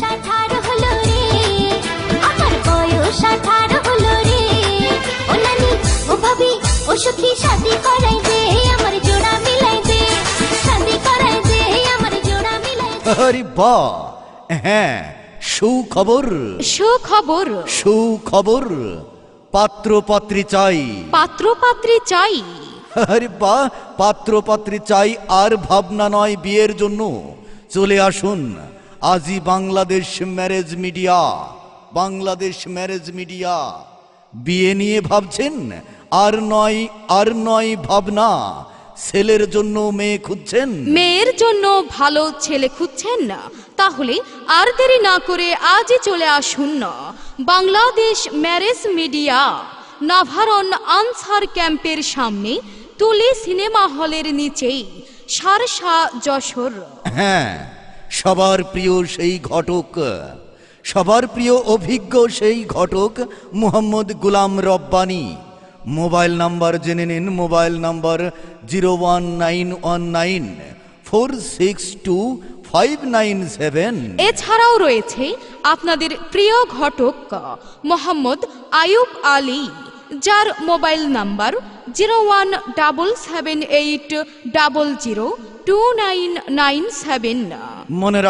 18 হলো রে, আমার বয়স 18 হলো রে। ও নানি ও ভাবি ও সখী শাদি করাই দে, আমার জোড়া মিলাই দে, শাদি করাই দে, আমার জোড়া মিলাই দে। আরে বাহ, হ্যাঁ, সুখবর সুখবর। সুখবর, পাত্র পাত্রী চাই। পাত্র পাত্রী চাই। আরে বাহ, পাত্র পাত্রী চাই আর ভাবনা নয় বিয়ের জন্য। চলে আসুন আজই Bangladesh marriage media. Bangladesh marriage media. বিয়ে নিয়ে ভাবছেন? আর নয় ভাবনা। ছেলের জন্য মেয়ে খুঁজছেন? মেয়ের জন্য ভালো ছেলে খুঁজছেন না? তাহলে আর দেরি না করে আজই চলে আসুন না Bangladesh marriage media, Navaran answer ক্যাম্পের সামনে, তুলি সিনেমা হলের নিচেই, সারসা, যশোর। হ্যাঁ, সবার প্রিয় সেই ঘটক, সবার প্রিয় অভিজ্ঞ সেই ঘটক মুহাম্মদ গোলাম রব্বানী। মোবাইল নাম্বার জেনে নিন। Mobile number 01919462597। এছাড়াও রয়েছে আপনাদের প্রিয় ঘটক মোহাম্মদ আয়ুব আলী, যার মোবাইল নাম্বার 01778002997। মনে